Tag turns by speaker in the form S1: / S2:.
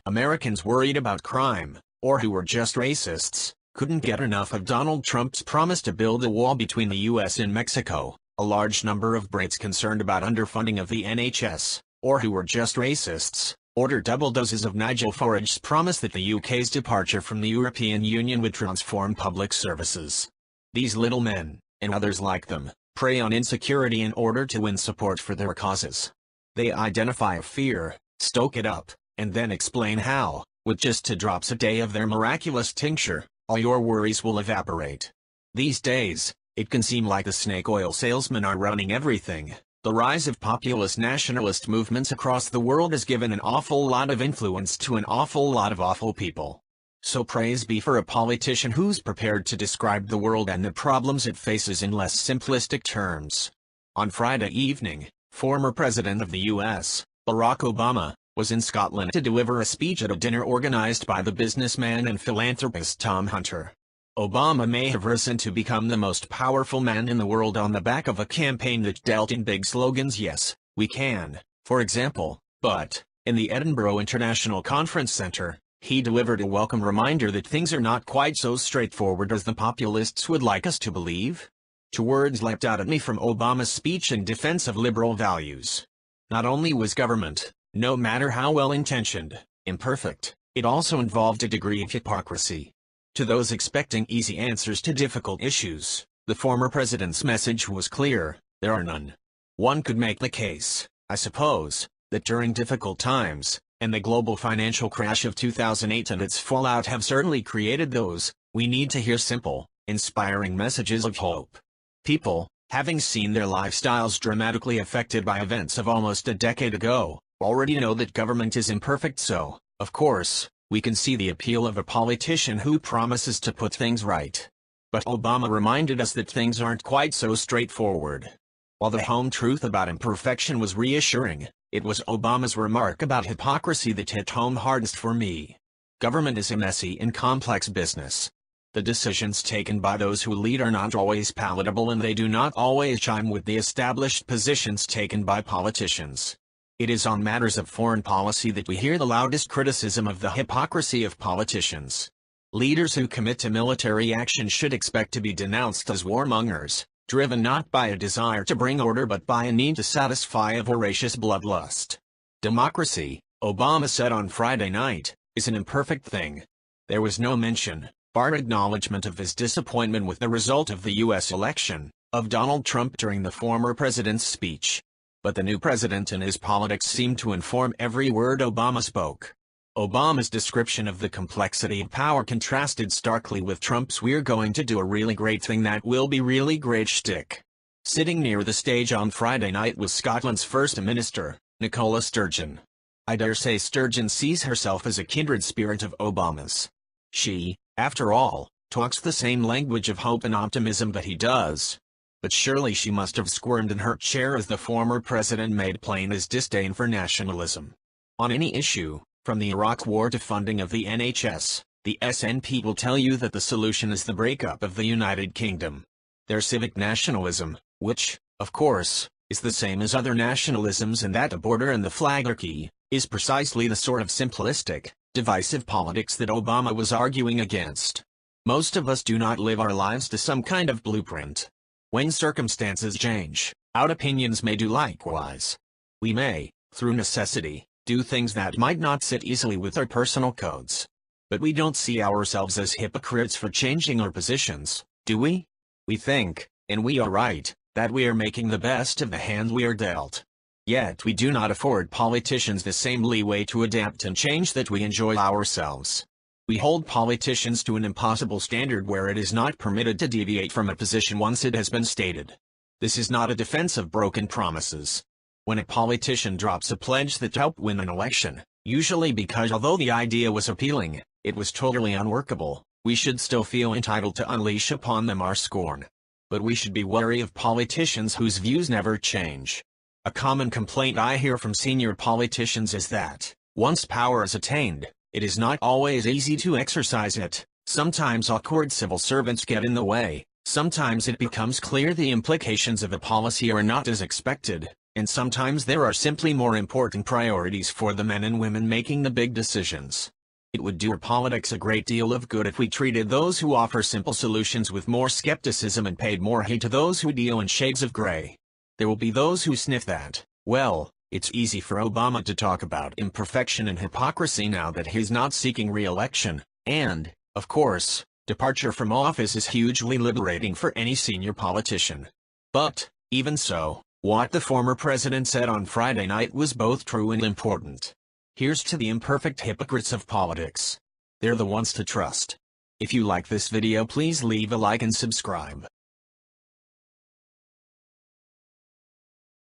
S1: Americans worried about crime, or who were just racists, couldn't get enough of Donald Trump's promise to build a wall between the U.S. and Mexico. A large number of Brits concerned about underfunding of the NHS, or who were just racists, ordered double doses of Nigel Farage's promise that the UK's departure from the European Union would transform public services. These little men, and others like them, prey on insecurity in order to win support for their causes. They identify a fear, stoke it up, and then explain how, with just 2 drops a day of their miraculous tincture, all your worries will evaporate. These days, it can seem like the snake oil salesmen are running everything. The rise of populist nationalist movements across the world has given an awful lot of influence to an awful lot of awful people. So praise be for a politician who's prepared to describe the world and the problems it faces in less simplistic terms. On Friday evening, former President of the U.S., Barack Obama, was in Scotland to deliver a speech at a dinner organized by the businessman and philanthropist Tom Hunter. Obama may have risen to become the most powerful man in the world on the back of a campaign that dealt in big slogans, yes, we can, for example, but, in the Edinburgh International Conference Centre, he delivered a welcome reminder that things are not quite so straightforward as the populists would like us to believe. 2 words leapt out at me from Obama's speech in defense of liberal values. Not only was government, no matter how well-intentioned, imperfect, it also involved a degree of hypocrisy. To those expecting easy answers to difficult issues, the former president's message was clear: there are none. One could make the case, I suppose, that during difficult times, and the global financial crash of 2008 and its fallout have certainly created those, we need to hear simple, inspiring messages of hope. People, having seen their lifestyles dramatically affected by events of almost a decade ago, already know that government is imperfect, so, of course, we can see the appeal of a politician who promises to put things right. But Obama reminded us that things aren't quite so straightforward. While the home truth about imperfection was reassuring, it was Obama's remark about hypocrisy that hit home hardest for me. Government is a messy and complex business. The decisions taken by those who lead are not always palatable, and they do not always chime with the established positions taken by politicians. It is on matters of foreign policy that we hear the loudest criticism of the hypocrisy of politicians. Leaders who commit to military action should expect to be denounced as warmongers, driven not by a desire to bring order but by a need to satisfy a voracious bloodlust. Democracy, Obama said on Friday night, is an imperfect thing. There was no mention, bar acknowledgement, of his disappointment with the result of the U.S. election, of Donald Trump during the former president's speech. But the new president and his politics seemed to inform every word Obama spoke. Obama's description of the complexity of power contrasted starkly with Trump's "we're going to do a really great thing that will be really great" shtick. Sitting near the stage on Friday night was Scotland's First Minister, Nicola Sturgeon. I dare say Sturgeon sees herself as a kindred spirit of Obama's. She, after all, talks the same language of hope and optimism that he does. But surely she must have squirmed in her chair as the former president made plain his disdain for nationalism. On any issue, from the Iraq War to funding of the NHS, the SNP will tell you that the solution is the breakup of the United Kingdom. Their civic nationalism, which, of course, is the same as other nationalisms and that a border and the flag are key, is precisely the sort of simplistic, divisive politics that Obama was arguing against. Most of us do not live our lives to some kind of blueprint. When circumstances change, our opinions may do likewise. We may, through necessity, do things that might not sit easily with our personal codes. But we don't see ourselves as hypocrites for changing our positions, do we? We think, and we are right, that we are making the best of the hand we are dealt. Yet we do not afford politicians the same leeway to adapt and change that we enjoy ourselves. We hold politicians to an impossible standard where it is not permitted to deviate from a position once it has been stated. This is not a defense of broken promises. When a politician drops a pledge that helped win an election, usually because although the idea was appealing, it was totally unworkable, we should still feel entitled to unleash upon them our scorn. But we should be wary of politicians whose views never change. A common complaint I hear from senior politicians is that, once power is attained, it is not always easy to exercise it. Sometimes awkward civil servants get in the way, Sometimes it becomes clear the implications of a policy are not as expected, and sometimes there are simply more important priorities for the men and women making the big decisions. It would do our politics a great deal of good if we treated those who offer simple solutions with more skepticism and paid more heed to those who deal in shades of gray. There will be those who sniff that, well, it's easy for Obama to talk about imperfection and hypocrisy now that he's not seeking re-election, and, of course, departure from office is hugely liberating for any senior politician. But, even so, what the former president said on Friday night was both true and important. Here's to the imperfect hypocrites of politics. They're the ones to trust. If you like this video, please leave a like and subscribe.